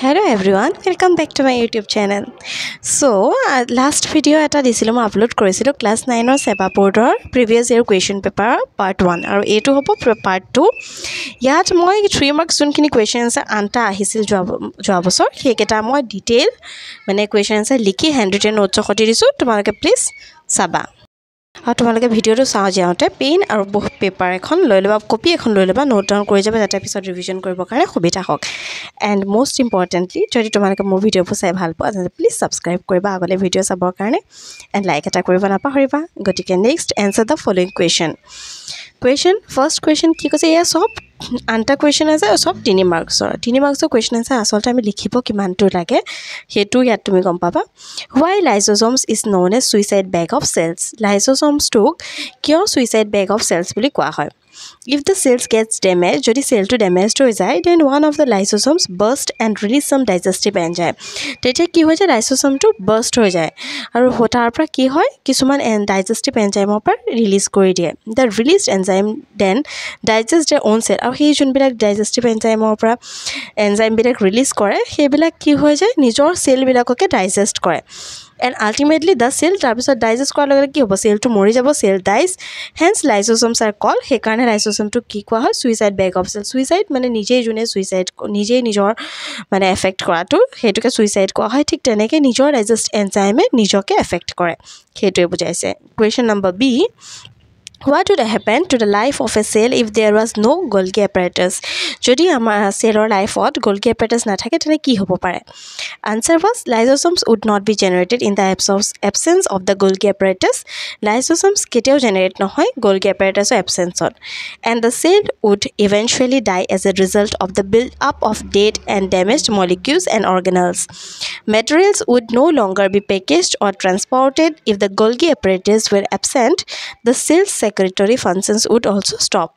Hello everyone, welcome back to my YouTube channel. So, last video eta disilo মই upload কৰিছিলো class 9 ৰ সেবা বোৰ্ডৰ প্ৰিভিয়াস ইয়াৰ কুৱেশ্যন পেপাৰ পাৰ্ট 1 আৰু এটো হ'ব পাৰ্ট 2 ইয়াত মই 3 মাৰ্কস যোনখিনি কুৱেশ্যন আছে আনটা আহিছিল যোৱা বছৰ হেকেটা মই ডিটেইল মানে কুৱেশ্যন আছে লিখি হ্যান্ড ৰিটেন নোটছ সতি দিছো তোমালোকে প্লিজ চাবা আৰু তোমালোকে ভিডিওটো চাও যাওতে পেন আৰু পেপাৰ এখন লৈ লবা কপি এখন লৈ লবা নোট ডাউন কৰি যাবা যাতে পিছত ৰিভিজন কৰিব কাৰণে সুবিধা হওক এন্ড মোস্ট ইম্পৰ্টেন্টলি যদি তোমালোকে মোৰ ভিডিওটো চাই ভাল পোৱা তেন্তে প্লিজ সাবস্ক্ৰাইব কৰিবা আগলে ভিডিও চাবৰ কাৰণে এন্ড লাইক এটা কৰিব নাপাহৰিবা গতিকে next answer the following question first question কি কৈছে এয়া সব আনটা কুৱেশ্যন আছে সব 3 মাৰ্কছৰ কুৱেশ্যন আছে আসলতে আমি লিখিব কিমানটো লাগে হেতু ইয়াত তুমি গম পাবা why lysosomes is known as suicide bag of cells lysosomes to কিয় suicide bag of cells বুলি কোৱা হয় if the cells gets damaged যদি cell to damaged হৈ যায় then one of the lysosomes burst and release some digestive enzyme তেতিয়া কি হৈ যায় lysosome to burst হৈ যায় আৰু হঠাৰ পৰা কি হয় কিছুমান digestive enzyme পৰা ৰিলিজ কৰি দিয়ে the released enzyme then digest their own cell আৰু সেই যোনবিলাক digestive enzyme পৰা enzyme বিলাক ৰিলিজ কৰে সেইবিলাক কি হৈ যায় নিজৰ সেল বিলাককে ডাইজেষ্ট কৰে and ultimately the cell তাৰপিছত ডাইজেষ্ট কৰাৰ লগে কি হ'ব সেল to মৰি যাব cell dies hence lysosomes are called সেই কাৰণে lysosome to কি কোৱা হয় suicide bag of cell suicide মানে নিজেই জুনে suicide নিজেই নিজৰ মানে এফেক্ট কৰাটো হেতুকে suicide কোৱা হয় ঠিক তেনেকৈ নিজৰ ডাইজেষ্ট এনজাইমে নিজকে এফেক্ট কৰে হেতুৱে বুজাইছে question number B What would happen to the life of a cell if there was no Golgi apparatus? যদি আমাৰ cellৰ লাইফত Golgi apparatus নাথাকে তেনে কি হ'ব পাৰে? Answer was lysosomes would not be generated in the absence of the Golgi apparatus. Lysosomes কেতিয়াও generate নহয় Golgi apparatus absence and the cell would eventually die as a result of the build up of dead and damaged molecules and organelles. Materials would no longer be packaged or transported if the Golgi apparatus were absent. The cell's secretory functions would also stop.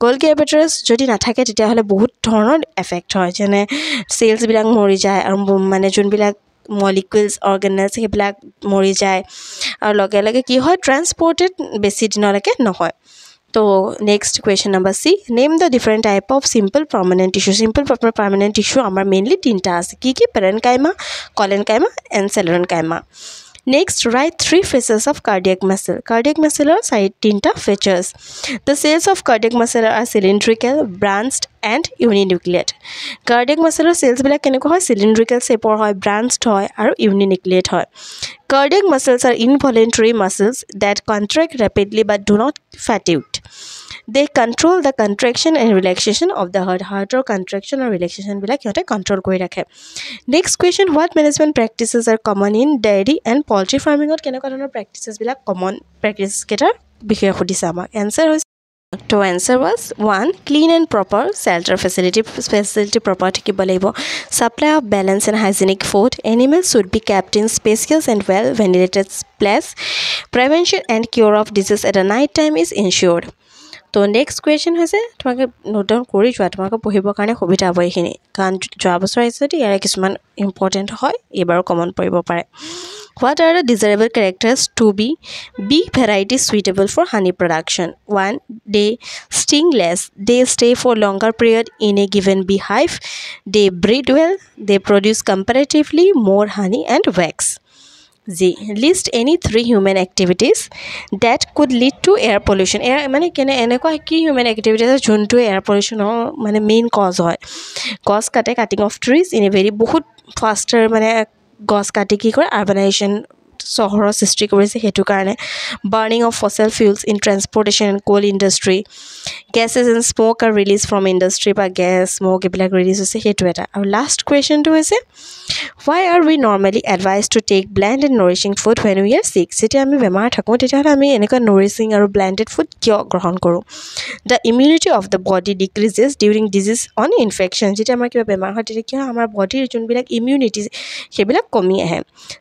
Golgi apparatus যদি নাথাকে তেতিয়া হলে বহুত ধৰণৰ effect হয় যেনে sales বিলাক মৰি যায় আৰু মানে যোনবিলাক molecules organelles হেবিলাক মৰি যায় আৰু লগে লগে কি হয় ট্ৰান্সপোৰ্টেড বেছি দিনলৈকে নহয় তো next question number C name the different type of simple permanent tissue আমাৰ mainly তিনটা আছে কি কি parenchyma collenchyma and sclerenchyma Next, write 3 phases of cardiac muscle. Cardiac muscle are tinta features. The cells of cardiac muscle are cylindrical, branched, and uninucleate. Cardiac muscle cells bila keneko hoy cylindrical shape or hoy, branched hoy, aru uninucleate hoy. Cardiac muscles are involuntary muscles that contract rapidly but do not fatigue. They control the contraction and relaxation of the heart or contraction or relaxation bila kyote control kori rakhe next question what management practices are common in dairy and poultry farming ot keneka dhৰণৰ practices bila common practices keta বিষয়ে খুদিছে আমাক answer to answer was 1 clean and proper shelter facility proper থাকিব লাগিব supply of balanced and hygienic food animals should be kept in spacious and well ventilated place prevention and cure of disease at a night time is ensured তো next question হৈছে তোমাকে note down কৰি যোৱা তোমাকে পঢ়িবৰ কাৰণে সুবিধা হ'ব এইখিনি কাৰণ যোৱা বছৰ আহিছে ইয়াৰ কিছুমান ইম্পৰ্টেণ্ট হয় এবাৰ কমন পৰিব পাৰে What are the desirable characters to be bee variety suitable for honey production? 1. They sting less. They stay for longer period in a given beehive. They breed well. They produce comparatively more honey and wax. Z. List any 3 human activities that could lead to air pollution. Air মানে কেনে এনেকুৱা কি human activities যোনটো air pollution মানে main cause হয়. Cause cutting of trees in a very বহুত faster মানে গছ কাটি কি কৰে urbanization চহৰৰ সৃষ্টি কৰিছে হেতু কাৰণে burning of fossil fuels in transportation and coal industry gases and smoke are released from industry বা gas smoke এবিলাক ৰিলিজ হৈছে হেতু এটা আৰু লাষ্ট কুৱেশ্যনটো হৈছে why are we normally advised to take bland and nourishing food when we are sick যেতিয়া আমি বেমাৰ থাকো তেতিয়া আমি এনেকুৱা nourishing আৰু blended food কিয় গ্ৰহণ কৰো the immunity of the body decreases during disease on infection যেতিয়া আমাৰ কিবা বেমাৰ হয় তেতিয়া কি হয় আমাৰ বডিৰ যোনবিলাক immunity সেইবিলাক কমি আহে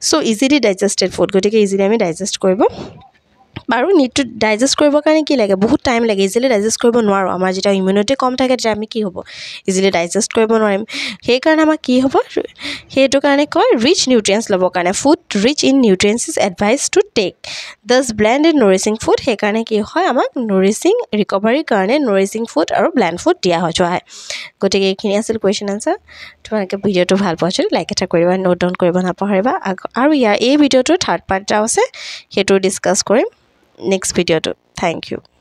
so easily digested food গতিকে easily আমি digest কৰিব বাৰু নিডটো ডাইজেষ্ট কৰিবৰ কাৰণে কি লাগে বহুত টাইম লাগে ইজিলি ডাইজেষ্ট কৰিব নোৱাৰোঁ আমাৰ যেতিয়া ইমিউনিটি কম থাকে তেতিয়া আমি কি হ'ব ইজিলি ডাইজেষ্ট কৰিব নোৱাৰিম সেইকাৰণে আমাৰ কি হ'ব সেইটো কাৰণে কয় ৰিচ নিউট্ৰিয়েণ্টছ ল'বৰ কাৰণে food rich in nutrients is advise to take thus blend and nourishing food সেইকাৰণে কি হয় আমাক নৰিছিং ৰিকভাৰীৰ কাৰণে নৰিছিং ফুড আৰু ব্লেণ্ড ফুড দিয়া হৈ যোৱা হয় গতিকে এইখিনি আছিল কুৱেশ্যন আনচাৰ তোমালোকে ভিডিঅ'টো ভাল পোৱা যদি লাইক এটা কৰিবা নোট ডাউন কৰিব নাপাহৰিবা আৰু ইয়াৰ এই ভিডিঅ'টোৰ থাৰ্ড পাৰ্ট এটা আছে সেইটো ডিছকাছ কৰিম নেক্সট ভিডিঅ'টো থ্যাংক ইউ